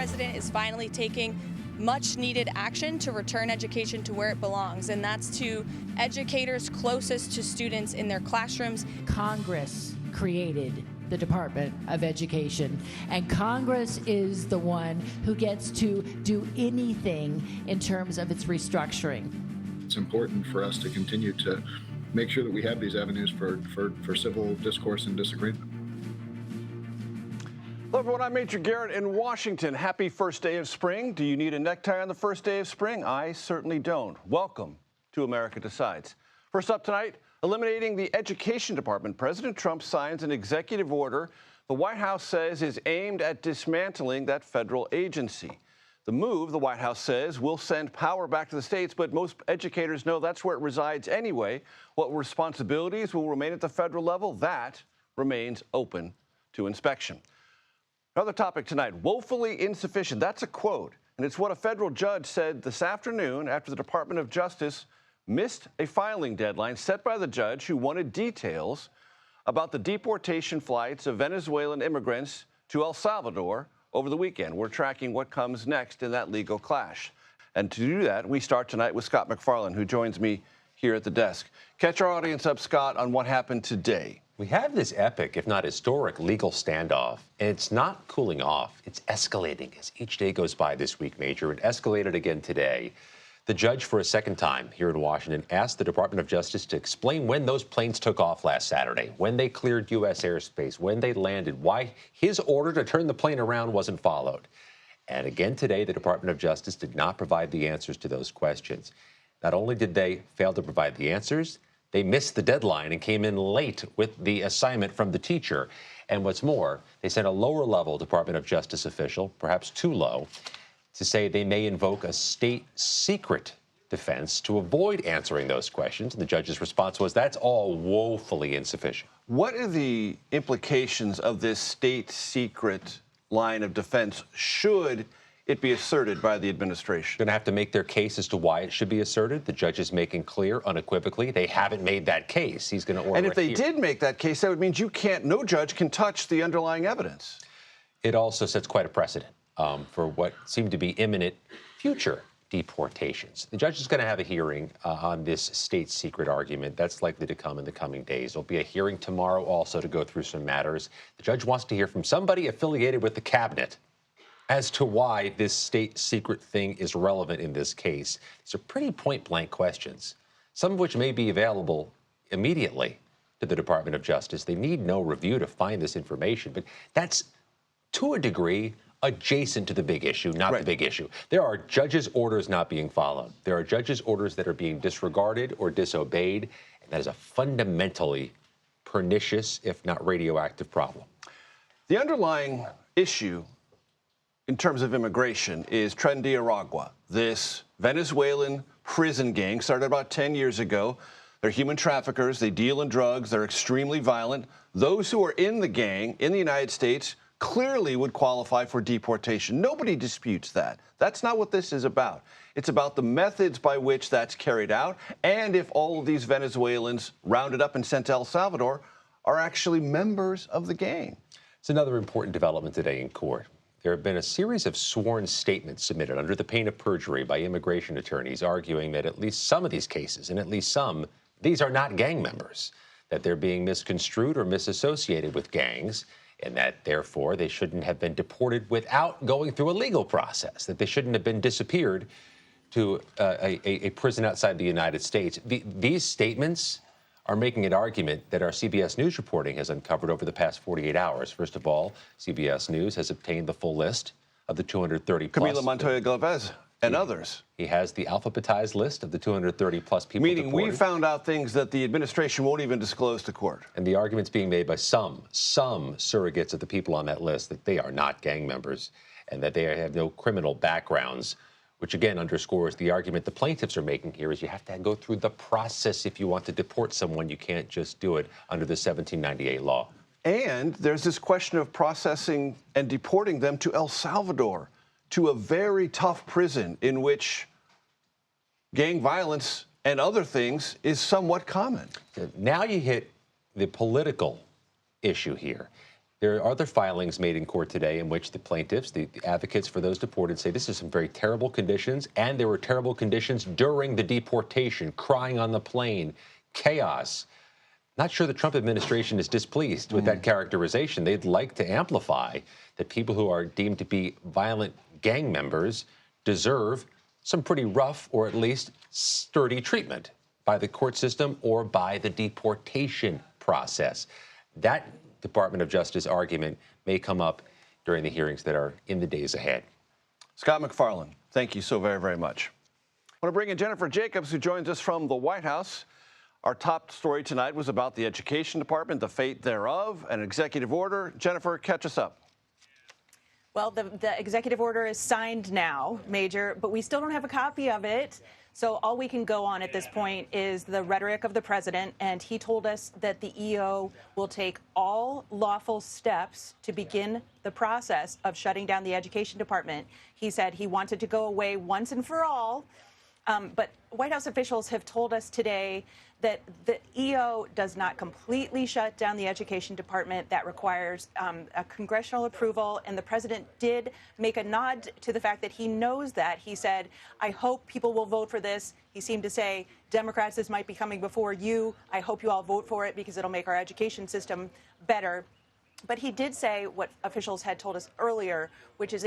president is finally taking much needed action to return education to where it belongs, and that's to educators closest to students in their classrooms. Congress created the Department of Education, and Congress is the one who gets to do anything in terms of its restructuring. It's important for us to continue to make sure that we have these avenues for civil discourse and disagreement. Hello, everyone. I'm Major Garrett in Washington. Happy first day of spring. Do you need a necktie on the first day of spring? I certainly don't. Welcome to America Decides. First up tonight, eliminating the Education Department. President Trump signs an executive order the White House says is aimed at dismantling that federal agency. The move, the White House says, will send power back to the states, but most educators know that's where it resides anyway. What responsibilities will remain at the federal level? That remains open to inspection. Another topic tonight, woefully insufficient. That's a quote, and it's what a federal judge said this afternoon after the Department of Justice missed a filing deadline set by the judge who wanted details about the deportation flights of Venezuelan immigrants to El Salvador over the weekend. We're tracking what comes next in that legal clash. And to do that, we start tonight with Scott MacFarlane, who joins me here at the desk. Catch our audience up, Scott, on what happened today. We have this epic, if not historic, legal standoff, and it's not cooling off. It's escalating as each day goes by this week, Major. It escalated again today. The judge, for a second time here in Washington, asked the Department of Justice to explain when those planes took off last Saturday, when they cleared U.S. airspace, when they landed, why his order to turn the plane around wasn't followed. And again today, the Department of Justice did not provide the answers to those questions. Not only did they fail to provide the answers, they missed the deadline and came in late with the assignment from the teacher. And what's more, they sent a lower-level Department of Justice official, perhaps too low, to say they may invoke a state secret defense to avoid answering those questions. And the judge's response was, that's all woefully insufficient. What are the implications of this state secret line of defense should it be asserted by the administration? Going to have to make their case as to why it should be asserted. The judge is making clear unequivocally they haven't made that case. He's going to order And if they here. did make that case, that would mean no judge can touch the underlying evidence. It also sets quite a precedent for what seem to be imminent future deportations. The judge is going to have a hearing on this state secret argument. That's likely to come in the coming days. There'll be a hearing tomorrow also to go through some matters. The judge wants to hear from somebody affiliated with the cabinet as to why this state secret thing is relevant in this case. These are pretty point-blank questions, some of which may be available immediately to the Department of Justice. They need no review to find this information, but that's, to a degree, adjacent to the big issue, not the big issue. There are judges' orders not being followed. There are judges' orders that are being disregarded or disobeyed, and that is a fundamentally pernicious, if not radioactive, problem. The underlying issue in terms of immigration is Tren this Venezuelan prison gang started about 10 years ago. They're human traffickers. They deal in drugs. They're extremely violent. Those who are in the gang in the United States clearly would qualify for deportation. Nobody disputes that. That's not what this is about. It's about the methods by which that's carried out, and if all of these Venezuelans rounded up and sent to El Salvador are actually members of the gang. It's another important development today in court. There have been a series of sworn statements submitted under the pain of perjury by immigration attorneys arguing that at least some of these cases, and at least some, these are not gang members, that they're being misconstrued or misassociated with gangs, and that, therefore, they shouldn't have been deported without going through a legal process, that they shouldn't have been disappeared to a prison outside the United States. These statements are making an argument that our CBS News reporting has uncovered over the past 48 hours. First of all, CBS News has obtained the full list of the 230 plus. Camila Montoya Galvez and others. He has the alphabetized list of the 230 plus people Meaning deported. we found out things that the administration won't even disclose to court. And the argument's being made by some surrogates of the people on that list that they are not gang members and that they have no criminal backgrounds, which again underscores the argument the plaintiffs are making here is you have to go through the process if you want to deport someone. You can't just do it under the 1798 law. And there's this question of processing and deporting them to El Salvador, to a very tough prison in which gang violence and other things is somewhat common. Now you hit the political issue here. There are other filings made in court today in which the plaintiffs, the advocates for those deported, say this is some very terrible conditions, and there were terrible conditions during the deportation, crying on the plane, chaos. Not sure the Trump administration is displeased with that characterization. They'd like to amplify that people who are deemed to be violent gang members deserve some pretty rough or at least sturdy treatment by the court system or by the deportation process. That Department of Justice argument may come up during the hearings that are in the days ahead. Scott MacFarlane, thank you so very, very much. I want to bring in Jennifer Jacobs, who joins us from the White House. Our top story tonight was about the Education Department, the fate thereof, an executive order. Jennifer, catch us up. Well, the executive order is signed now, Major, but we still don't have a copy of it. So all we can go on at this point is the rhetoric of the president, and he told us that the EO will take all lawful steps to begin the process of shutting down the Education Department. He said he wanted to go away once and for all. But White House officials have told us today that the EO does not completely shut down the Education Department. That requires a congressional approval. And the president did make a nod to the fact that he knows that. He said, I hope people will vote for this. He seemed to say, Democrats, this might be coming before you. I hope you all vote for it because it'll make our education system better. But he did say what officials had told us earlier, which is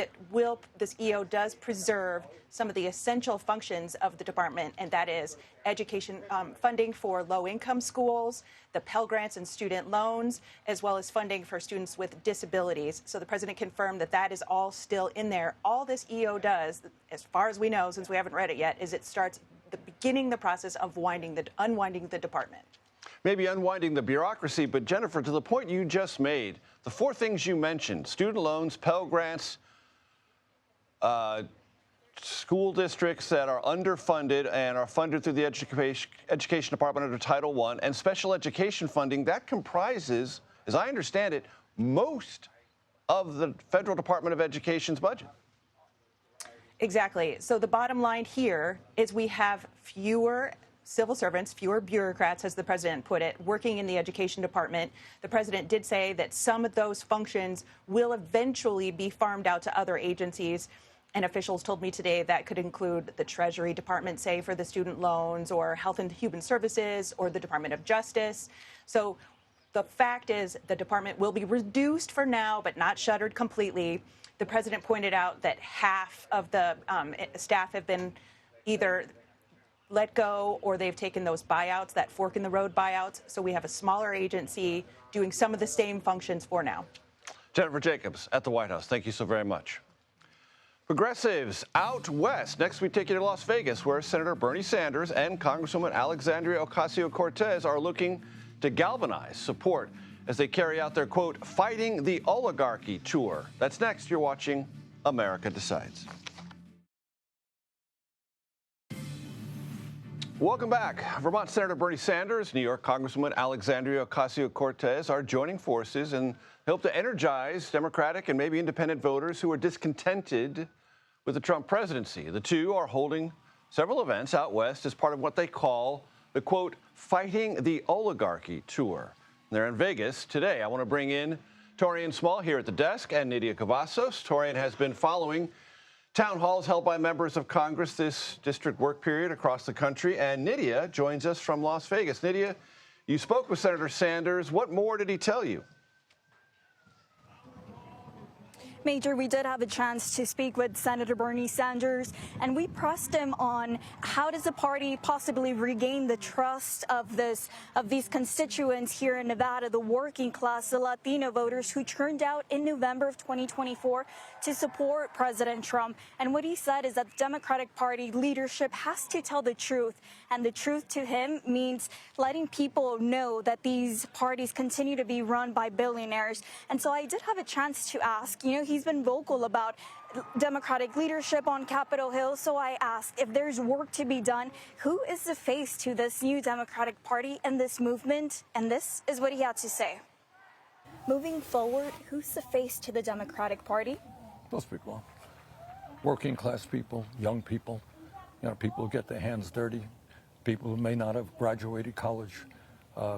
this EO does preserve some of the essential functions of the department, and that is education funding for low-income schools, the Pell Grants and student loans, as well as funding for students with disabilities. So the president confirmed that that is all still in there. All this EO does, as far as we know, since we haven't read it yet, is it starts beginning the process of unwinding the department. Maybe unwinding the bureaucracy, but Jennifer, to the point you just made, the four things you mentioned, student loans, Pell Grants, school districts that are underfunded and are funded through the Education Department under Title I, and special education funding, that comprises, as I understand it, most of the Federal Department of Education's budget. Exactly. So the bottom line here is we have fewer civil servants, fewer bureaucrats, as the president put it, working in the Education Department. The president did say that some of those functions will eventually be farmed out to other agencies. And officials told me today that could include the Treasury Department, say, for the student loans, or Health and Human Services, or the Department of Justice. So the fact is the department will be reduced for now, but not shuttered completely. The president pointed out that half of the staff have been either let go or they've taken those buyouts, that fork in the road buyouts. So we have a smaller agency doing some of the same functions for now. Jennifer Jacobs at the White House, thank you so very much. Progressives out west. Next, we take you to Las Vegas, where Senator Bernie Sanders and Congresswoman Alexandria Ocasio-Cortez are looking to galvanize support as they carry out their, quote, Fighting the Oligarchy tour. That's next. You're watching America Decides. Welcome back. Vermont Senator Bernie Sanders, New York Congresswoman Alexandria Ocasio-Cortez are joining forces and hope to energize Democratic and maybe independent voters who are discontented with the Trump presidency. The two are holding several events out west as part of what they call the, quote, Fighting the Oligarchy tour. They're in Vegas today. I want to bring in Torian Small here at the desk and Nydia Cavazos. Torian has been following town halls held by members of Congress this district work period across the country. And Nydia joins us from Las Vegas. Nydia, you spoke with Senator Sanders. What more did he tell you? Major, we did have a chance to speak with Senator Bernie Sanders, and we pressed him on how does the party possibly regain the trust of these constituents here in Nevada, the working class, the Latino voters who turned out in November of 2024 to support President Trump. And what he said is that the Democratic Party leadership has to tell the truth, and the truth to him means letting people know that these parties continue to be run by billionaires. And so I did have a chance to ask, he's been vocal about Democratic leadership on Capitol Hill. So I asked if there's work to be done, who is the face to this new Democratic Party and this movement? And this is what he had to say. Moving forward, who's the face to the Democratic Party? Those people, working class people, young people, people who get their hands dirty, people who may not have graduated college,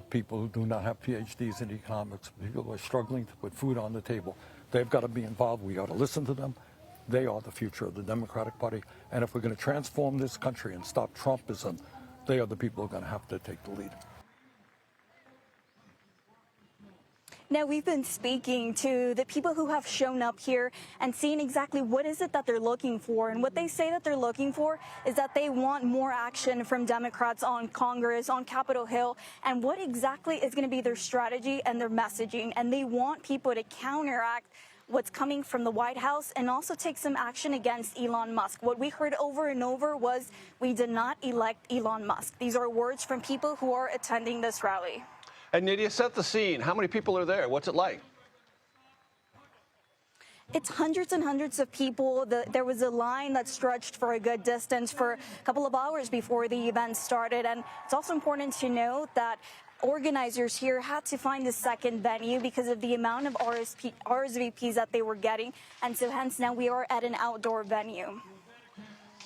people who do not have PhDs in economics, people who are struggling to put food on the table. They've got to be involved. We got to listen to them. They are the future of the Democratic Party. And if we're going to transform this country and stop Trumpism, they are the people who are going to have to take the lead. Now, we've been speaking to the people who have shown up here and seeing exactly what is it that they're looking for. And what they say that they're looking for is that they want more action from Democrats on Congress, on Capitol Hill, and what exactly is going to be their strategy and their messaging. And they want people to counteract what's coming from the White House and also take some action against Elon Musk. What we heard over and over was, we did not elect Elon Musk. These are words from people who are attending this rally. And Nydia, set the scene. How many people are there? What's it like? It's hundreds and hundreds of people. There was a line that stretched for a good distance for a couple of hours before the event started. And it's also important to note that organizers here had to find a second venue because of the amount of RSVPs that they were getting. And so hence now we are at an outdoor venue.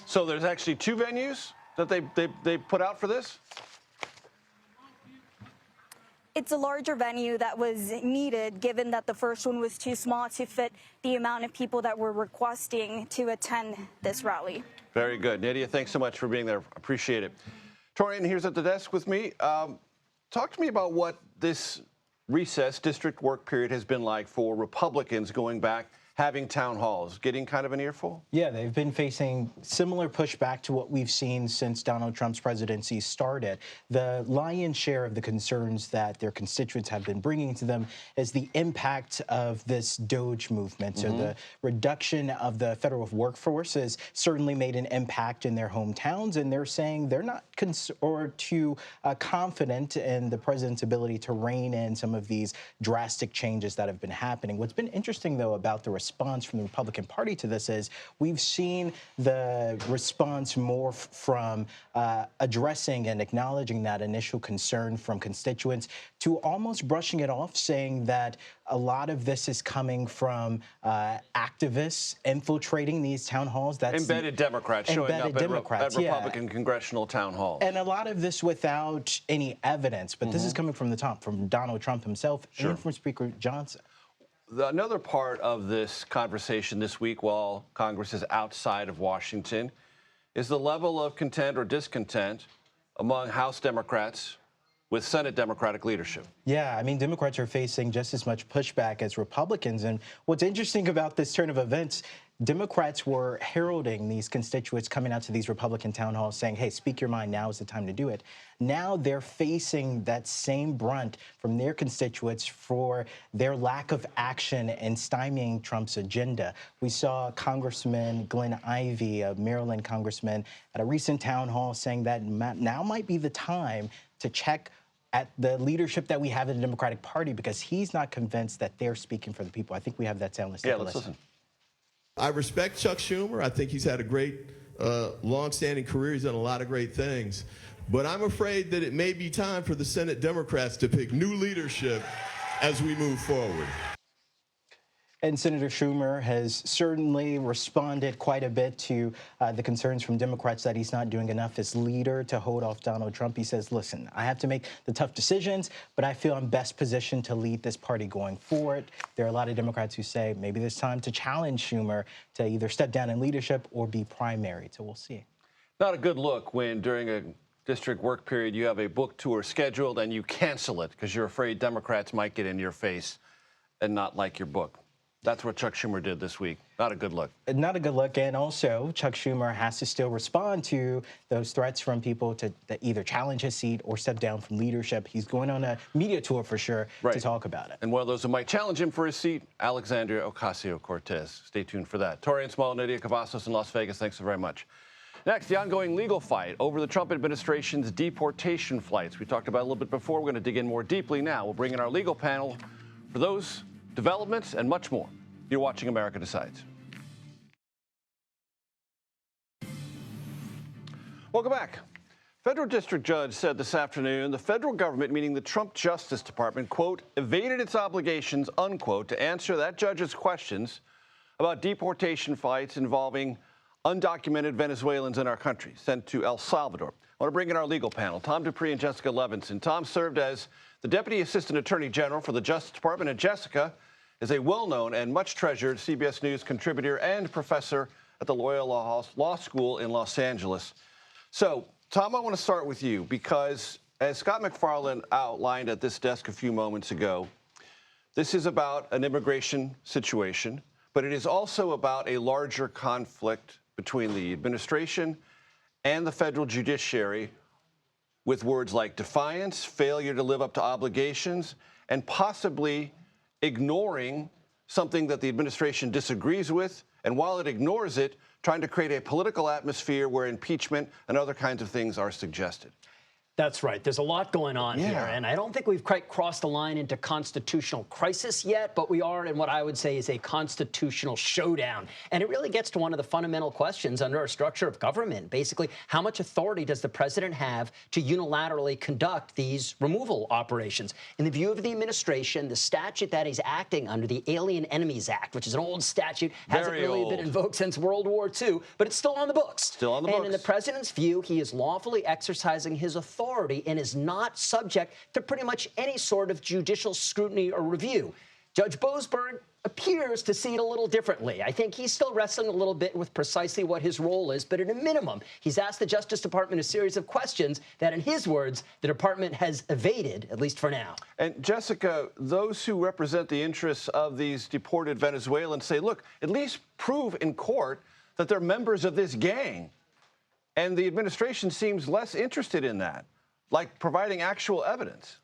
So there's actually two venues that they put out for this? It's a larger venue that was needed, given that the first one was too small to fit the amount of people that were requesting to attend this rally. Very good. Nydia, thanks so much for being there. Appreciate it. Torian, here's at the desk with me. Talk to me about what this recess district work period has been like for Republicans going back, having town halls, getting kind of an earful? Yeah, they've been facing similar pushback to what we've seen since Donald Trump's presidency started. The lion's share of the concerns that their constituents have been bringing to them is the impact of this DOGE movement. So the reduction of the federal workforce has certainly made an impact in their hometowns, and they're saying they're not too confident in the president's ability to rein in some of these drastic changes that have been happening. What's been interesting, though, about the response from the Republican Party to this is we've seen the response more from addressing and acknowledging that initial concern from constituents to almost brushing it off, saying that a lot of this is coming from activists infiltrating these town halls. That's embedded Democrats showing up at Republican congressional town halls. And a lot of this without any evidence, but this is coming from the top, from Donald Trump himself and from Speaker Johnson. Another part of this conversation this week, while Congress is outside of Washington, is the level of content or discontent among House Democrats with Senate Democratic leadership. Yeah, I mean, Democrats are facing just as much pushback as Republicans. And what's interesting about this turn of events, Democrats were heralding these constituents coming out to these Republican town halls saying, hey, speak your mind, now is the time to do it. Now they're facing that same brunt from their constituents for their lack of action in stymieing Trump's agenda. We saw Congressman Glenn Ivey, a Maryland congressman, at a recent town hall saying that now might be the time to check at the leadership that we have in the Democratic Party, because he's not convinced that they're speaking for the people. I think we have that sound. Let's let's listen. I respect Chuck Schumer. I think he's had a great, long-standing career. He's done a lot of great things. But I'm afraid that it may be time for the Senate Democrats to pick new leadership as we move forward. And Senator Schumer has certainly responded quite a bit to the concerns from Democrats that he's not doing enough as leader to hold off Donald Trump. He says, listen, I have to make the tough decisions, but I feel I'm best positioned to lead this party going forward. There are a lot of Democrats who say maybe there's time to challenge Schumer to either step down in leadership or be primaried. So we'll see. Not a good look when during a district work period you have a book tour scheduled and you cancel it because you're afraid Democrats might get in your face and not like your book. That's what Chuck Schumer did this week. Not a good look. Not a good look. And also, Chuck Schumer has to still respond to those threats from people to either challenge his seat or step down from leadership. He's going on a media tour for sure to talk about it. And one of those who might challenge him for his seat, Alexandria Ocasio-Cortez. Stay tuned for that. Torian Small, Nydia Cavazos in Las Vegas. Thanks so very much. Next, the ongoing legal fight over the Trump administration's deportation flights. We talked about it a little bit before. We're going to dig in more deeply now. We'll bring in our legal panel for those developments and much more. You're watching America Decides. Welcome back. Federal district judge said this afternoon the federal government, meaning the Trump Justice Department, quote, evaded its obligations, unquote, to answer that judge's questions about deportation flights involving undocumented Venezuelans in our country sent to El Salvador. I want to bring in our legal panel, Tom Dupree and Jessica Levinson. Tom served as the Deputy Assistant Attorney General for the Justice Department, and Jessica is a well-known and much-treasured CBS News contributor and professor at the Loyola Law School in Los Angeles. So, Tom, I want to start with you because, as Scott McFarland outlined at this desk a few moments ago, this is about an immigration situation, but it is also about a larger conflict between the administration and the federal judiciary, with words like defiance, failure to live up to obligations, and possibly ignoring something that the administration disagrees with, and while it ignores it, trying to create a political atmosphere where impeachment and other kinds of things are suggested. That's right. There's a lot going on here, and I don't think we've quite crossed the line into constitutional crisis yet, but we are in what I would say is a constitutional showdown. And it really gets to one of the fundamental questions under our structure of government. Basically, how much authority does the president have to unilaterally conduct these removal operations? In the view of the administration, the statute that he's acting under, the Alien Enemies Act, which is an old statute, hasn't really been invoked since World War II, but it's still on the books. Still on the books. And in the president's view, he is lawfully exercising his authority and is not subject to pretty much any sort of judicial scrutiny or review. Judge Boasberg appears to see it a little differently. I think he's still wrestling a little bit with precisely what his role is, but at a minimum, he's asked the Justice Department a series of questions that, in his words, the department has evaded, at least for now. And Jessica, those who represent the interests of these deported Venezuelans say, look, at least prove in court that they're members of this gang. And the administration seems less interested in that, like providing actual evidence.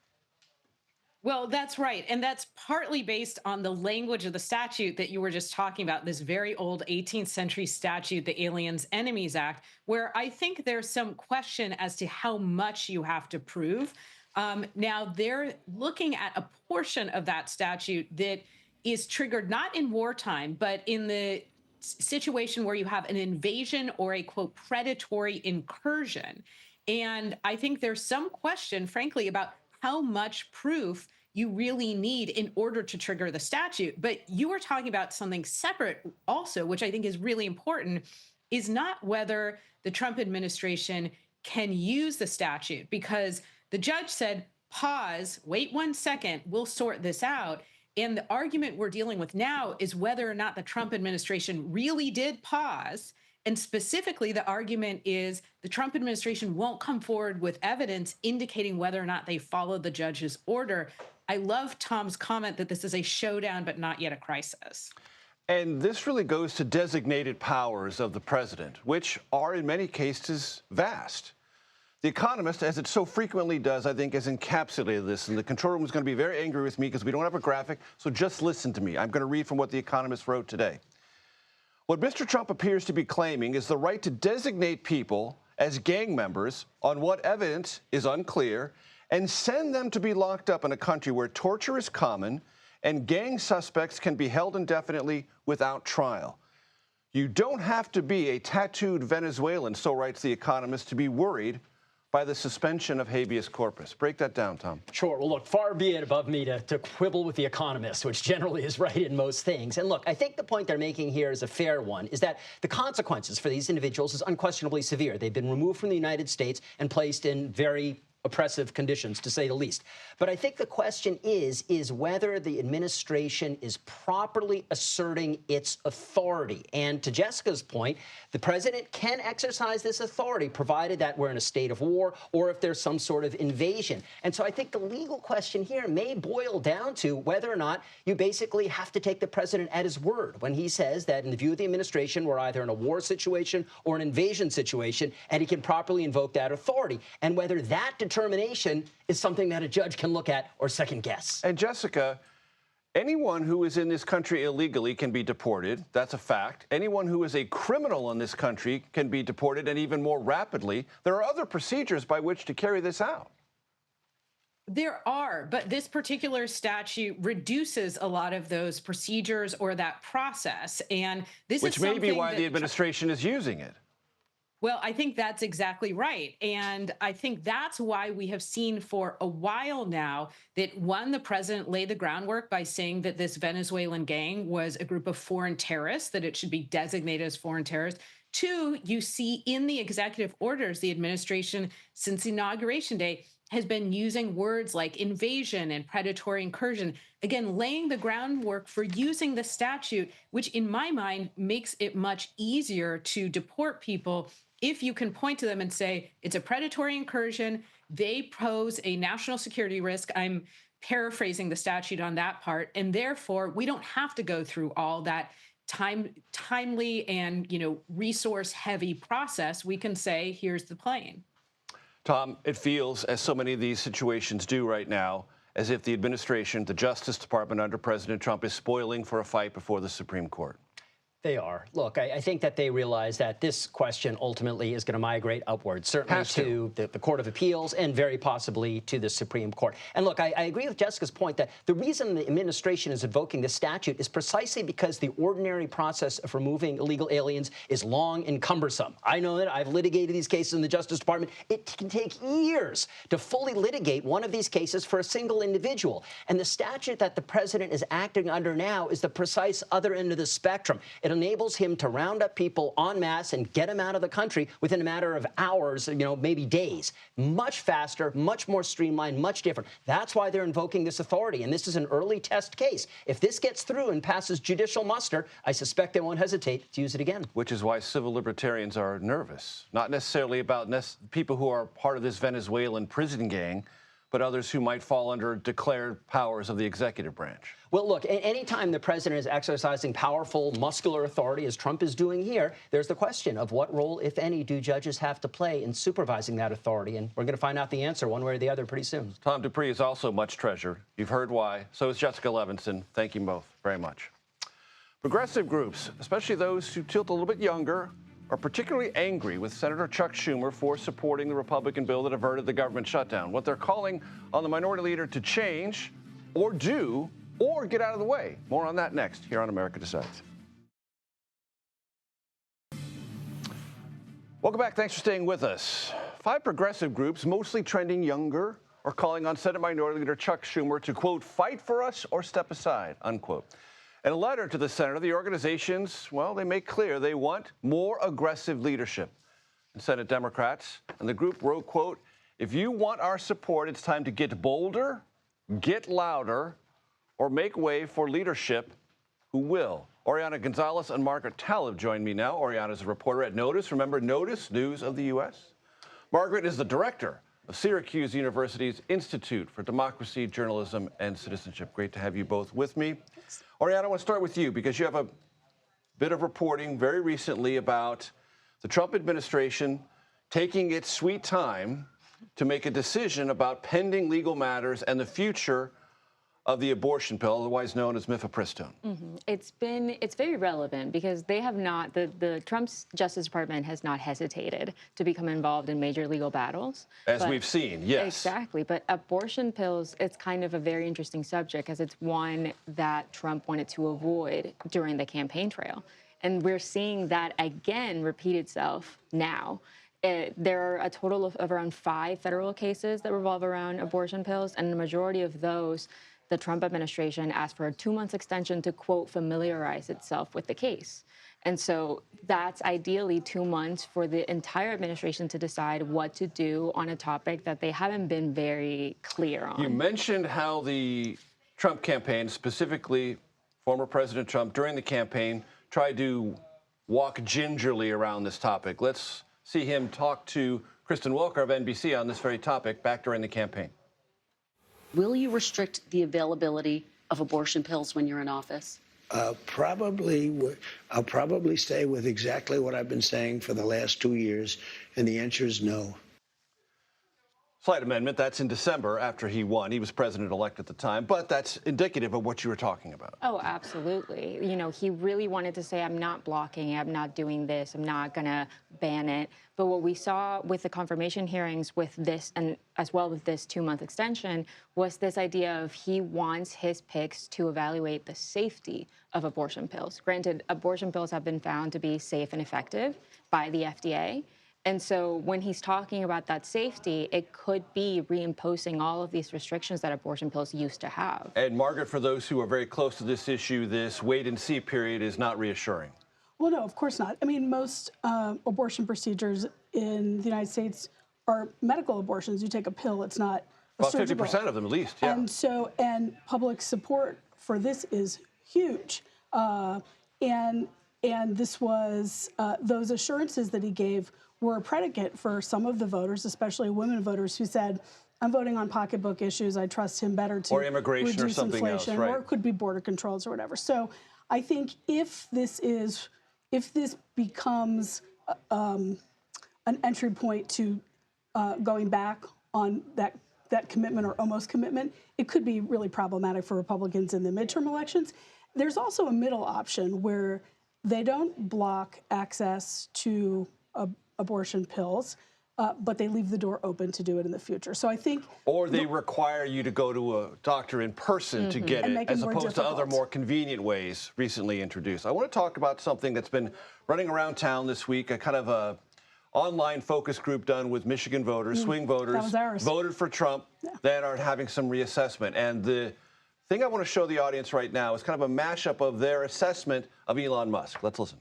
Well, that's right. And that's partly based on the language of the statute that you were just talking about, this very old 18th century statute, the Aliens Enemies Act, where I think there's some question as to how much you have to prove. Now, they're looking at a portion of that statute that is triggered not in wartime, but in the situation where you have an invasion or a, quote, predatory incursion. And I think there's some question, frankly, about how much proof you really need in order to trigger the statute. But you were talking about something separate also, which I think is really important, is not whether the Trump administration can use the statute, because the judge said, pause, wait 1 second, we'll sort this out. And the argument we're dealing with now is whether or not the Trump administration really did pause. And specifically, the argument is the Trump administration won't come forward with evidence indicating whether or not they followed the judge's order. I love Tom's comment that this is a showdown, but not yet a crisis. And this really goes to designated powers of the president, which are in many cases vast. The Economist, as it so frequently does, I think, has encapsulated this. And the control room is going to be very angry with me because we don't have a graphic. So just listen to me. I'm going to read from what The Economist wrote today. What Mr. Trump appears to be claiming is the right to designate people as gang members on what evidence is unclear and send them to be locked up in a country where torture is common and gang suspects can be held indefinitely without trial. You don't have to be a tattooed Venezuelan, so writes The Economist, to be worried by the suspension of habeas corpus. Break that down, Tom. Sure. Well, look, far be it above me to quibble with The Economist, which generally is right in most things. And look, I think the point they're making here is a fair one, is that the consequences for these individuals is unquestionably severe. They've been removed from the United States and placed in very oppressive conditions, to say the least. But I think the question is whether the administration is properly asserting its authority. And to Jessica's point, the president can exercise this authority provided that we're in a state of war or if there's some sort of invasion. And so I think the legal question here may boil down to whether or not you basically have to take the president at his word when he says that in the view of the administration, we're either in a war situation or an invasion situation, and he can properly invoke that authority. And whether that determination is something that a judge can look at or second guess. And Jessica, anyone who is in this country illegally can be deported. That's a fact. Anyone who is a criminal in this country can be deported, and even more rapidly. There are other procedures by which to carry this out. There are, but this particular statute reduces a lot of those procedures or that process. And this Which is may be why the administration is using it. Well, I think that's exactly right. And I think that's why we have seen for a while now that, one, the president laid the groundwork by saying that this Venezuelan gang was a group of foreign terrorists, that it should be designated as foreign terrorists. Two, you see in the executive orders, the administration, since Inauguration Day, has been using words like invasion and predatory incursion, again, laying the groundwork for using the statute, which in my mind makes it much easier to deport people if you can point to them and say, it's a predatory incursion, they pose a national security risk. I'm paraphrasing the statute on that part, and therefore we don't have to go through all that timely and resource-heavy process. We can say, here's the plane. Tom, it feels, as so many of these situations do right now, as if the administration, the Justice Department under President Trump, is spoiling for a fight before the Supreme Court. They are. Look, I think that they realize that this question ultimately is going to migrate upwards, certainly to the Court of Appeals and very possibly to the Supreme Court. And look, I agree with Jessica's point that the reason the administration is invoking this statute is precisely because the ordinary process of removing illegal aliens is long and cumbersome. I know that. I've litigated these cases in the Justice Department. It can take years to fully litigate one of these cases for a single individual. And the statute that the president is acting under now is the precise other end of the spectrum. It enables him to round up people en masse and get them out of the country within a matter of hours, maybe days. Much faster, much more streamlined, much different. That's why they're invoking this authority, and this is an early test case. If this gets through and passes judicial muster, I suspect they won't hesitate to use it again. Which is why civil libertarians are nervous, not necessarily about people who are part of this Venezuelan prison gang, but others who might fall under declared powers of the executive branch. Well, look, anytime the president is exercising powerful, muscular authority, as Trump is doing here, there's the question of what role, if any, do judges have to play in supervising that authority? And we're going to find out the answer one way or the other pretty soon. Tom Dupree is also much treasured. You've heard why. So is Jessica Levinson. Thank you both very much. Progressive groups, especially those who tilt a little bit younger, are particularly angry with Senator Chuck Schumer for supporting the Republican bill that averted the government shutdown. What they're calling on the minority leader to change or do or get out of the way. More on that next here on America Decides. Welcome back. Thanks for staying with us. 5 progressive groups, mostly trending younger, are calling on Senate Minority Leader Chuck Schumer to, quote, fight for us or step aside, unquote. In a letter to the senator, the organizations, well, they make clear they want more aggressive leadership. And Senate Democrats and the group wrote, quote, if you want our support, it's time to get bolder, get louder, or make way for leadership who will. Oriana Gonzalez and Margaret Talib join me now. Oriana is a reporter at Notice. Remember Notice, News of the U.S.? Margaret is the director of Syracuse University's Institute for Democracy, Journalism, and Citizenship. Great to have you both with me. Oriana, I want to start with you because you have a bit of reporting very recently about the Trump administration taking its sweet time to make a decision about pending legal matters and the future of the abortion pill, otherwise known as mifepristone. It's very relevant because they have not, the Trump's Justice Department has not hesitated to become involved in major legal battles. As we've seen, yes. Exactly, but abortion pills, it's kind of a very interesting subject because it's one that Trump wanted to avoid during the campaign trail. And we're seeing that again repeat itself now. There are a total of around 5 federal cases that revolve around abortion pills, and the majority of those, the Trump administration asked for a 2-month extension to, quote, familiarize itself with the case. And so that's ideally 2 months for the entire administration to decide what to do on a topic that they haven't been very clear on. You mentioned how the Trump campaign, specifically former President Trump, during the campaign, tried to walk gingerly around this topic. Let's see him talk to Kristen Welker of NBC on this very topic back during the campaign. Will you restrict the availability of abortion pills when you're in office? I'll probably stay with exactly what I've been saying for the last 2 years, and the answer is no. Slight amendment. That's in December after he won. He was president-elect at the time, but that's indicative of what you were talking about. Oh, absolutely. You know, he really wanted to say, I'm not blocking it, I'm not doing this, I'm not going to ban it. But what we saw with the confirmation hearings with this, and as well with this 2-month extension, was this idea of he wants his picks to evaluate the safety of abortion pills. Granted, abortion pills have been found to be safe and effective by the FDA. And so when he's talking about that safety, it could be reimposing all of these restrictions that abortion pills used to have. And Margaret, for those who are very close to this issue, this wait-and-see period is not reassuring. Well, no, of course not. I mean, most abortion procedures in the United States are medical abortions. You take a pill. It's not a About surgical. 50% of them, at least. Yeah. And public support for this is huge. And this was those assurances that he gave were a predicate for some of the voters, especially women voters, who said, I'm voting on pocketbook issues. I trust him better to or immigration reduce or something inflation, else, right? or it could be border controls or whatever. So I think if this becomes an entry point to going back on that commitment or almost commitment, it could be really problematic for Republicans in the midterm elections. There's also a middle option where they don't block access to abortion pills, but they leave the door open to do it in the future. So I think... Or they require you to go to a doctor in person to get it, as opposed to other more convenient ways recently introduced. I want to talk about something that's been running around town this week, a kind of a online focus group done with Michigan voters, swing voters, voted for Trump, that are having some reassessment. And the thing I want to show the audience right now is kind of a mashup of their assessment of Elon Musk. Let's listen.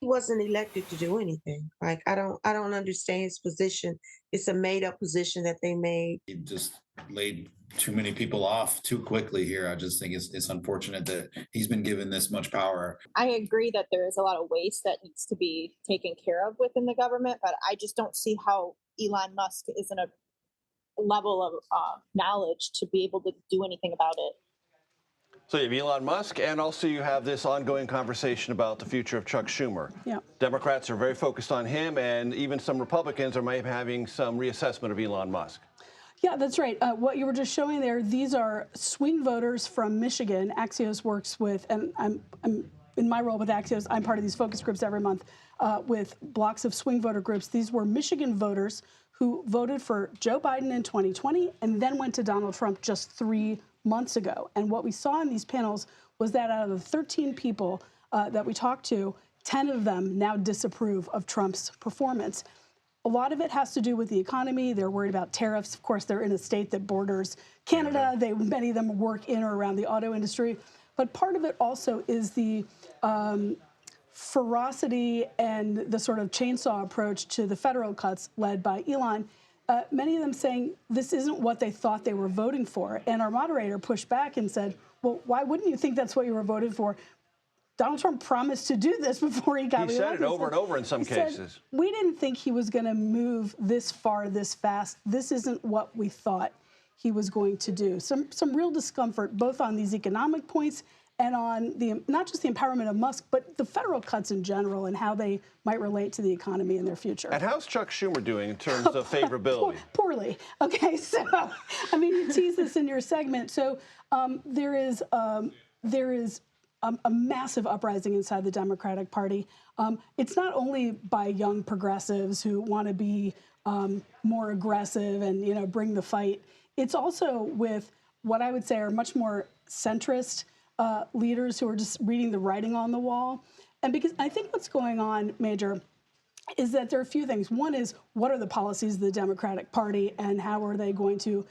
He wasn't elected to do anything. Like, I don't understand his position. It's a made-up position that they made. He just laid too many people off too quickly here. I just think it's unfortunate that he's been given this much power. I agree that there is a lot of waste that needs to be taken care of within the government, but I just don't see how Elon Musk is in a level of knowledge to be able to do anything about it. So you have Elon Musk, and also you have this ongoing conversation about the future of Chuck Schumer. Yeah. Democrats are very focused on him, and even some Republicans are maybe having some reassessment of Elon Musk. Yeah, that's right. What you were just showing there, these are swing voters from Michigan. Axios works with, and I'm in my role with Axios, I'm part of these focus groups every month with blocks of swing voter groups. These were Michigan voters who voted for Joe Biden in 2020 and then went to Donald Trump just 3 months ago. And what we saw in these panels was that out of the 13 people that we talked to, 10 of them now disapprove of Trump's performance. A lot of it has to do with the economy. They're worried about tariffs. Of course, they're in a state that borders Canada. Many of them work in or around the auto industry. But part of it also is the ferocity and the sort of chainsaw approach to the federal cuts led by Elon. Many of them saying this isn't what they thought they were voting for. And our moderator pushed back and said, well, why wouldn't you think that's what you were voting for? Donald Trump promised to do this before he got reelected. He said it over and over in some cases. We didn't think he was going to move this far, this fast. This isn't what we thought he was going to do. Some real discomfort, both on these economic points and on the not just the empowerment of Musk, but the federal cuts in general and how they might relate to the economy in their future. And how's Chuck Schumer doing in terms of favorability? Poorly. Okay, so I mean, you tease this in your segment. So there is a massive uprising inside the Democratic Party. It's not only by young progressives who want to be more aggressive and bring the fight. It's also with what I would say are much more centrist leaders who are just reading the writing on the wall. And because I think what's going on, Major, is that there are a few things. One is, what are the policies of the Democratic Party and how are they going to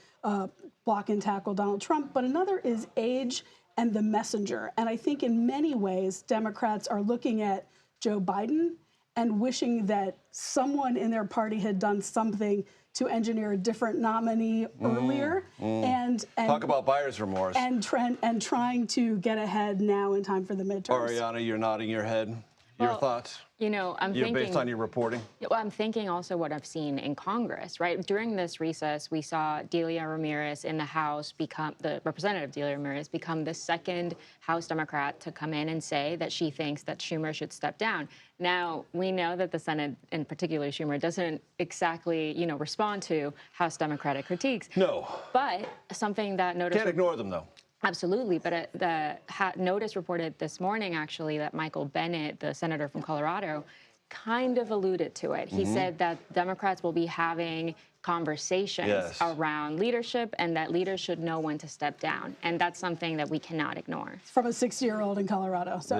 block and tackle Donald Trump? But another is age and the messenger. And I think in many ways, Democrats are looking at Joe Biden and wishing that someone in their party had done something to engineer a different nominee earlier. And talk about buyer's remorse. And trying to get ahead now in time for the midterms. Ariana, you're nodding your head. Your thoughts? I'm thinking, based on your reporting? Well, I'm thinking also what I've seen in Congress, right? During this recess, we saw Delia Ramirez in the House the Representative Delia Ramirez become the second House Democrat to come in and say that she thinks that Schumer should step down. Now, we know that the Senate, in particular Schumer, doesn't exactly, respond to House Democratic critiques. No. But something that noticed... Can't ignore them, though. Absolutely, but the Notice reported this morning, actually, that Michael Bennet, the senator from Colorado, kind of alluded to it. He said that Democrats will be having conversations around leadership and that leaders should know when to step down. And that's something that we cannot ignore. From a 60-year-old in Colorado. So.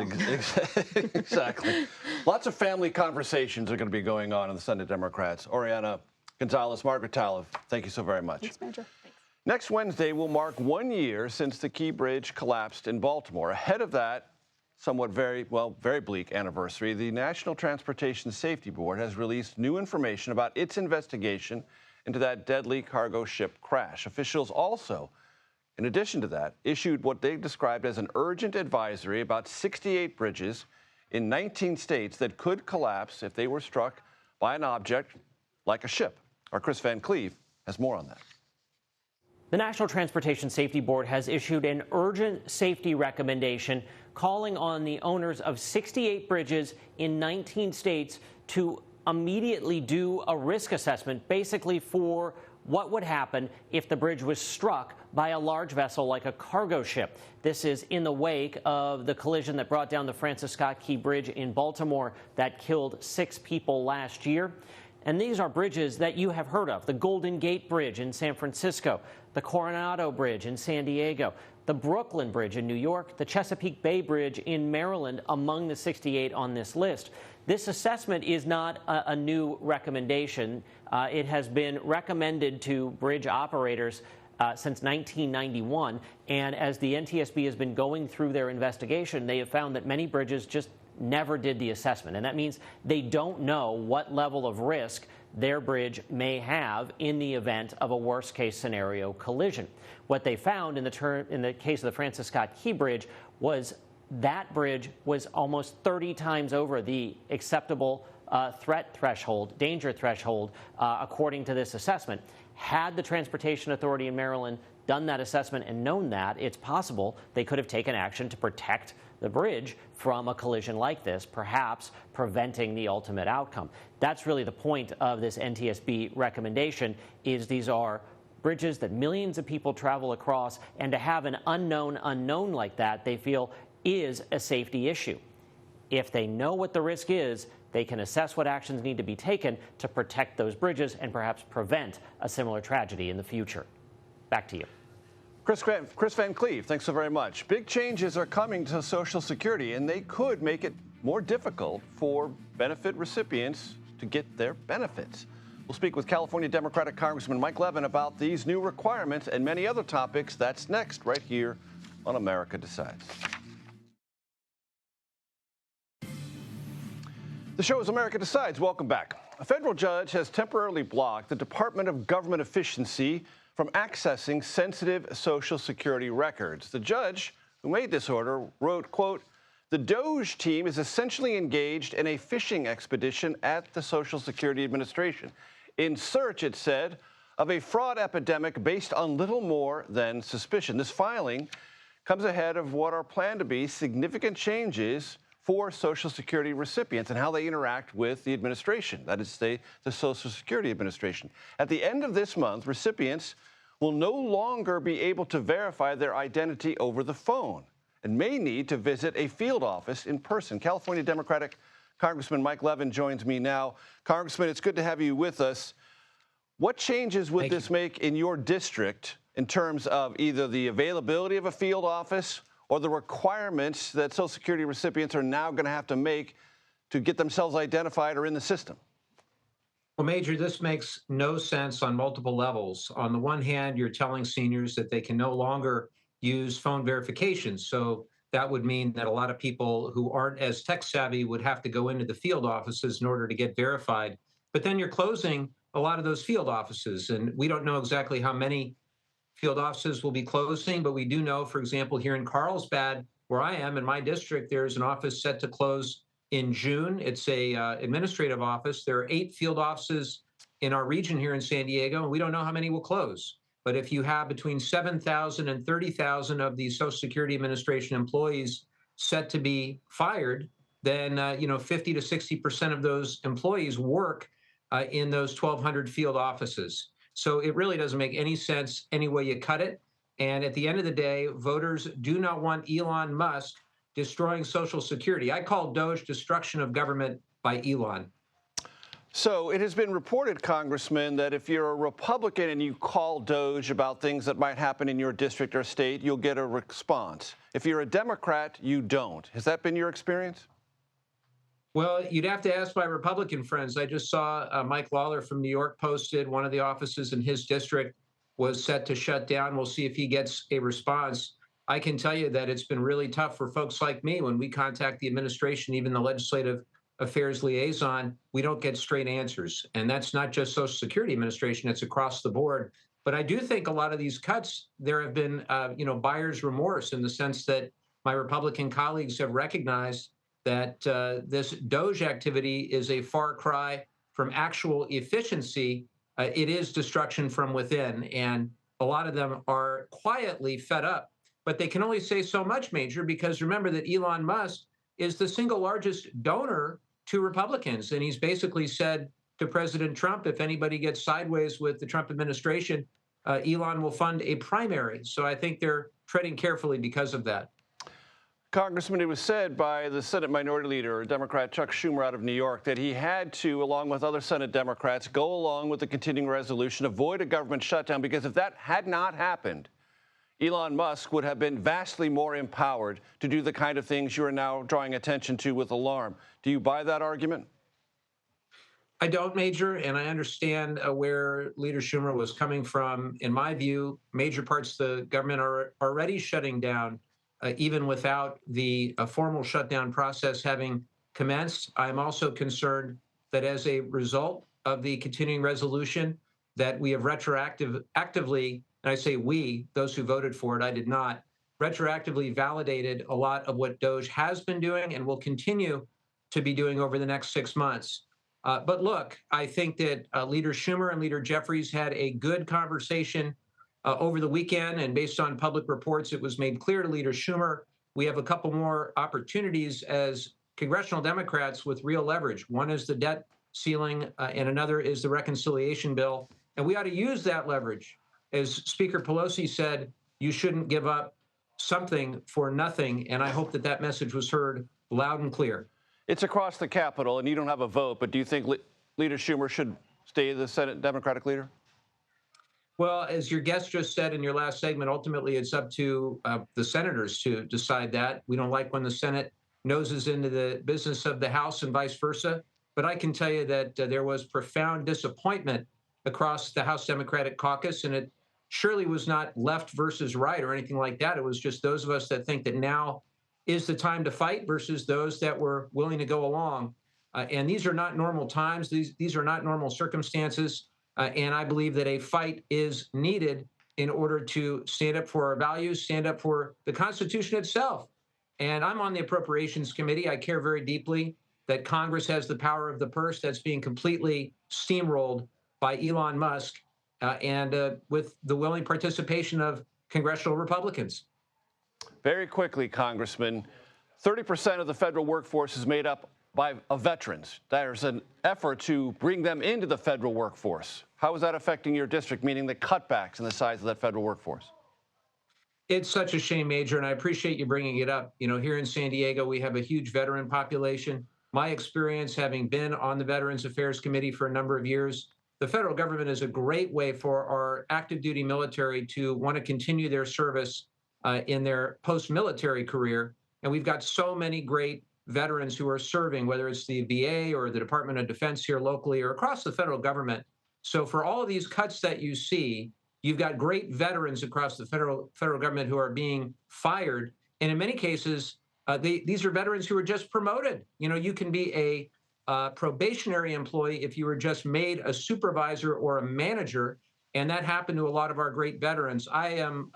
Exactly. Lots of family conversations are going to be going on in the Senate Democrats. Oriana Gonzalez, Margaret Talev, thank you so very much. Thanks, Major. Next Wednesday will mark 1 year since the Key Bridge collapsed in Baltimore. Ahead of that, somewhat very bleak anniversary, the National Transportation Safety Board has released new information about its investigation into that deadly cargo ship crash. Officials also, in addition to that, issued what they described as an urgent advisory about 68 bridges in 19 states that could collapse if they were struck by an object like a ship. Our Chris Van Cleve has more on that. The National Transportation Safety Board has issued an urgent safety recommendation calling on the owners of 68 bridges in 19 states to immediately do a risk assessment, basically for what would happen if the bridge was struck by a large vessel like a cargo ship. This is in the wake of the collision that brought down the Francis Scott Key Bridge in Baltimore that killed 6 people last year. And these are bridges that you have heard of: the Golden Gate Bridge in San Francisco, the Coronado Bridge in San Diego, the Brooklyn Bridge in New York, the Chesapeake Bay Bridge in Maryland, among the 68 on this list. This assessment is not a new recommendation. It has been recommended to bridge operators since 1991. And as the NTSB has been going through their investigation, they have found that many bridges just never did the assessment. And that means they don't know what level of risk their bridge may have in the event of a worst-case scenario collision. What they found in the case of the Francis Scott Key Bridge was that bridge was almost 30 times over the acceptable threat threshold, danger threshold, according to this assessment. Had the Transportation Authority in Maryland done that assessment and known that, it's possible they could have taken action to protect the bridge from a collision like this, perhaps preventing the ultimate outcome. That's really the point of this NTSB recommendation, is these are bridges that millions of people travel across, and to have an unknown like that, they feel is a safety issue. If they know what the risk is, they can assess what actions need to be taken to protect those bridges and perhaps prevent a similar tragedy in the future. Back to you. Chris Van Cleve, thanks so very much. Big changes are coming to Social Security, and they could make it more difficult for benefit recipients to get their benefits. We'll speak with California Democratic Congressman Mike Levin about these new requirements and many other topics. That's next, right here on America Decides. The show is America Decides. Welcome back. A federal judge has temporarily blocked the Department of Government Efficiency from accessing sensitive Social Security records. The judge who made this order wrote, quote, "The DOJ team is essentially engaged in a fishing expedition at the Social Security Administration in search," it said, "of a fraud epidemic based on little more than suspicion." This filing comes ahead of what are planned to be significant changes for Social Security recipients and how they interact with the administration, that is, the Social Security Administration. At the end of this month, recipients will no longer be able to verify their identity over the phone and may need to visit a field office in person. California Democratic Congressman Mike Levin joins me now. Congressman, it's good to have you with us. What changes would this make in your district in terms of either the availability of a field office or the requirements that Social Security recipients are now going to have to make to get themselves identified or in the system? Well, Major, this makes no sense on multiple levels. On the one hand, you're telling seniors that they can no longer use phone verification. So that would mean that a lot of people who aren't as tech savvy would have to go into the field offices in order to get verified. But then you're closing a lot of those field offices, and we don't know exactly how many field offices will be closing, but we do know, for example, here in Carlsbad, where I am in my district, there's an office set to close in June. It's a administrative office. There are 8 field offices in our region here in San Diego, and we don't know how many will close. But if you have between 7,000 and 30,000 of these Social Security Administration employees set to be fired, then 50 to 60% of those employees work in those 1,200 field offices. So it really doesn't make any sense any way you cut it. And at the end of the day, voters do not want Elon Musk destroying Social Security. I call DOJ destruction of government by Elon. So it has been reported, Congressman, that if you're a Republican and you call DOJ about things that might happen in your district or state, you'll get a response. If you're a Democrat, you don't. Has that been your experience? Well, you'd have to ask my Republican friends. I just saw Mike Lawler from New York posted one of the offices in his district was set to shut down. We'll see if he gets a response. I can tell you that it's been really tough for folks like me when we contact the administration, even the legislative affairs liaison, we don't get straight answers. And that's not just Social Security Administration, it's across the board. But I do think a lot of these cuts, there have been, buyer's remorse in the sense that my Republican colleagues have recognized that this DOGE activity is a far cry from actual efficiency. It is destruction from within. And a lot of them are quietly fed up. But they can only say so much, Major, because remember that Elon Musk is the single largest donor to Republicans. And he's basically said to President Trump, if anybody gets sideways with the Trump administration, Elon will fund a primary. So I think they're treading carefully because of that. Congressman, it was said by the Senate Minority Leader, Democrat Chuck Schumer out of New York, that he had to, along with other Senate Democrats, go along with the continuing resolution, avoid a government shutdown, because if that had not happened, Elon Musk would have been vastly more empowered to do the kind of things you are now drawing attention to with alarm. Do you buy that argument? I don't, Major, and I understand where Leader Schumer was coming from. In my view, major parts of the government are already shutting down, even without the formal shutdown process having commenced. I'm also concerned that as a result of the continuing resolution, that we have actively, and I say we, those who voted for it, I did not, retroactively validated a lot of what DOGE has been doing and will continue to be doing over the next 6 months. But look, I think that Leader Schumer and Leader Jeffries had a good conversation over the weekend, and based on public reports, it was made clear to Leader Schumer we have a couple more opportunities as congressional Democrats with real leverage. One is the debt ceiling, and another is the reconciliation bill. And we ought to use that leverage. As Speaker Pelosi said, you shouldn't give up something for nothing. And I hope that that message was heard loud and clear. It's across the Capitol, and you don't have a vote, but do you think Leader Schumer should stay the Senate Democratic leader? Well, as your guest just said in your last segment, ultimately it's up to the senators to decide that. We don't like when the Senate noses into the business of the House and vice versa. But I can tell you that there was profound disappointment across the House Democratic caucus, and it surely was not left versus right or anything like that. It was just those of us that think that now is the time to fight versus those that were willing to go along. And these are not normal times. These are not normal circumstances. And I believe that a fight is needed in order to stand up for our values, stand up for the Constitution itself. And I'm on the Appropriations Committee. I care very deeply that Congress has the power of the purse that's being completely steamrolled by Elon Musk and with the willing participation of congressional Republicans. Very quickly, Congressman, 30% of the federal workforce is made up of veterans. There's an effort to bring them into the federal workforce. How is that affecting your district, meaning the cutbacks in the size of that federal workforce? It's such a shame, Major, and I appreciate you bringing it up. You know, here in San Diego, we have a huge veteran population. My experience, having been on the Veterans Affairs Committee for a number of years, the federal government is a great way for our active duty military to want to continue their service in their post-military career. And we've got so many great veterans who are serving, whether it's the VA or the Department of Defense here locally or across the federal government. So for all of these cuts that you see, you've got great veterans across the federal government who are being fired. And in many cases, these are veterans who are just promoted. You know, you can be a probationary employee if you were just made a supervisor or a manager. And that happened to a lot of our great veterans. I am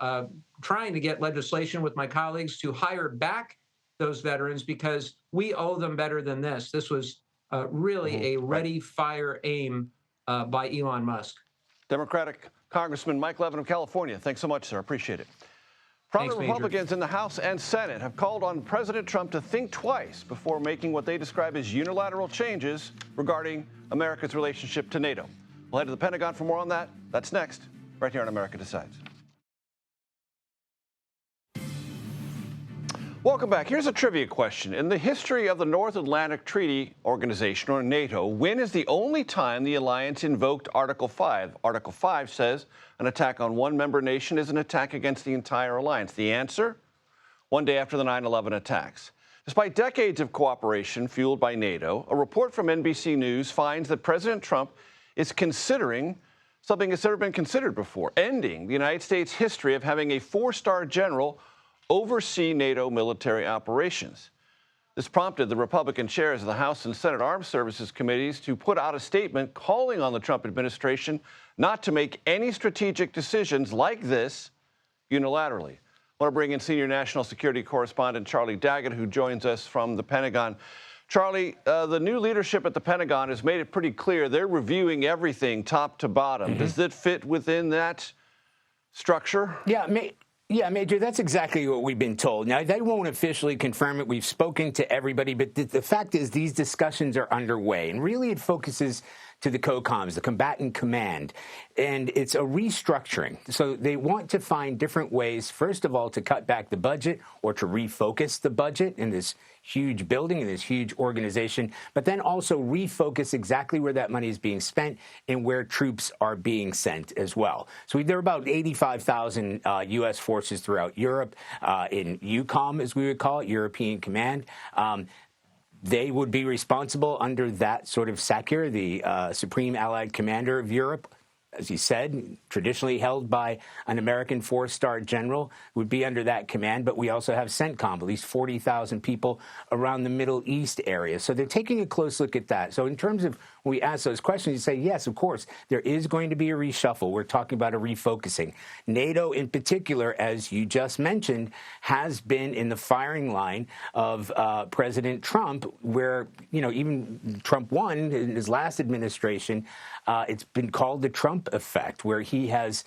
trying to get legislation with my colleagues to hire back those veterans because we owe them better than this. This was really a ready, fire, aim by Elon Musk. Democratic Congressman Mike Levin of California, thanks so much, sir. Appreciate it. Prominent Republicans in the House and Senate have called on President Trump to think twice before making what they describe as unilateral changes regarding America's relationship to NATO. We'll head to the Pentagon for more on that. That's next, right here on America Decides. Welcome back. Here's a trivia question. In the history of the North Atlantic Treaty Organization, or NATO, when is the only time the alliance invoked Article 5? Article 5 says an attack on one member nation is an attack against the entire alliance. The answer? One day after the 9/11 attacks. Despite decades of cooperation fueled by NATO, a report from NBC News finds that President Trump is considering something that's never been considered before, ending the United States' history of having a 4-star general oversee NATO military operations. This prompted the Republican chairs of the House and Senate Armed Services Committees to put out a statement calling on the Trump administration not to make any strategic decisions like this unilaterally. I want to bring in senior national security correspondent Charlie Daggett, who joins us from the Pentagon. Charlie, the new leadership at the Pentagon has made it pretty clear they're reviewing everything top to bottom. Does it fit within that structure? Yeah, Major, that's exactly what we've been told. Now, they won't officially confirm it. We've spoken to everybody, but the fact is these discussions are underway, and really it focuses to the COCOMs, the combatant command, and it's a restructuring. So they want to find different ways, first of all, to cut back the budget or to refocus the budget in this huge building, in this huge organization, but then also refocus exactly where that money is being spent and where troops are being sent as well. So there are about 85,000 U.S. forces throughout Europe, in EUCOM, as we would call it, European Command. They would be responsible under that sort of SACEUR, the Supreme Allied Commander of Europe, as you said, traditionally held by an American four-star general, would be under that command. But we also have CENTCOM, at least 40,000 people around the Middle East area. So they're taking a close look at that. So in terms of when we ask those questions, you say, yes, of course, there is going to be a reshuffle. We're talking about a refocusing. NATO in particular, as you just mentioned, has been in the firing line of President Trump, where, you know, even Trump won in his last administration. It's been called the Trump effect, where he has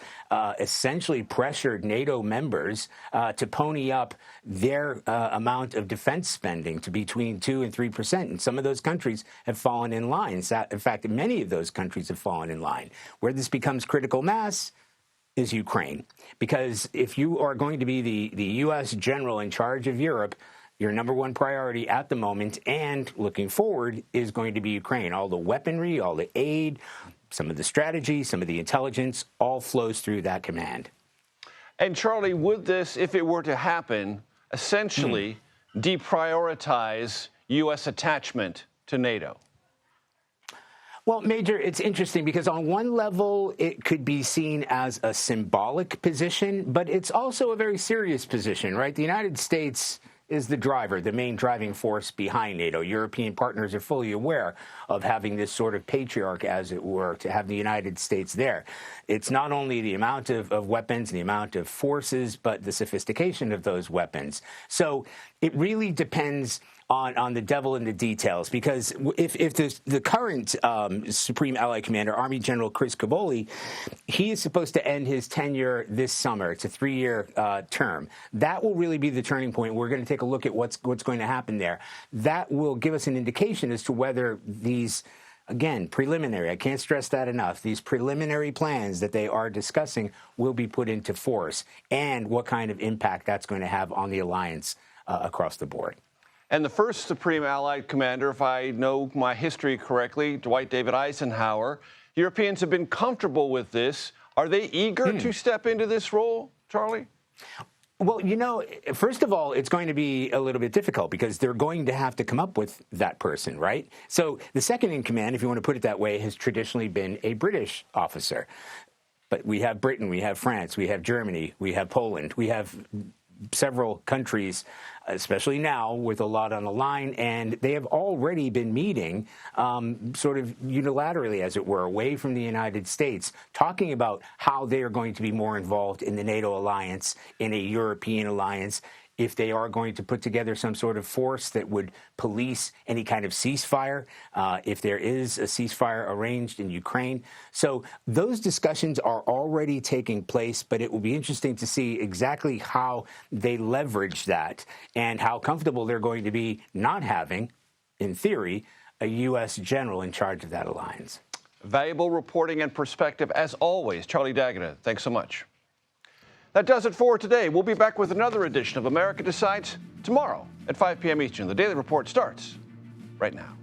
essentially pressured NATO members to pony up their amount of defense spending to between 2% and 3%. And some of those countries have fallen in line. In fact, many of those countries have fallen in line. Where this becomes critical mass is Ukraine. Because if you are going to be the U.S. general in charge of Europe, your number one priority at the moment and looking forward is going to be Ukraine. All the weaponry, all the aid, some of the strategy, some of the intelligence, all flows through that command. And Charlie, would this, if it were to happen, essentially deprioritize U.S. attachment to NATO? Well, Major, it's interesting because on one level, it could be seen as a symbolic position, but it's also a very serious position, right? The United States is the driver, the main driving force behind NATO. European partners are fully aware of having this sort of patriarch, as it were, to have the United States there. It's not only the amount of weapons and the amount of forces, but the sophistication of those weapons. So it really depends on the devil in the details, because if the current Supreme Allied Commander, Army General Chris Cavoli, he is supposed to end his tenure this summer. It's a 3-year term. That will really be the turning point. We're going to take a look at what's going to happen there. That will give us an indication as to whether these, again, preliminary, I can't stress that enough, these preliminary plans that they are discussing will be put into force, and what kind of impact that's going to have on the alliance across the board. And the first Supreme Allied Commander, if I know my history correctly, Dwight David Eisenhower, Europeans have been comfortable with this. Are they eager to step into this role, Charlie? Well, you know, first of all, it's going to be a little bit difficult because they're going to have to come up with that person, right? So the second in command, if you want to put it that way, has traditionally been a British officer. But we have Britain, we have France, we have Germany, we have Poland, we have several countries, especially now, with a lot on the line, and they have already been meeting sort of unilaterally, as it were, away from the United States, talking about how they are going to be more involved in the NATO alliance, in a European alliance, if they are going to put together some sort of force that would police any kind of ceasefire, if there is a ceasefire arranged in Ukraine. So those discussions are already taking place, but it will be interesting to see exactly how they leverage that and how comfortable they're going to be not having, in theory, a U.S. general in charge of that alliance. Valuable reporting and perspective, as always. Charlie Daggett, thanks so much. That does it for today. We'll be back with another edition of America Decides tomorrow at 5 p.m. Eastern. The Daily Report starts right now.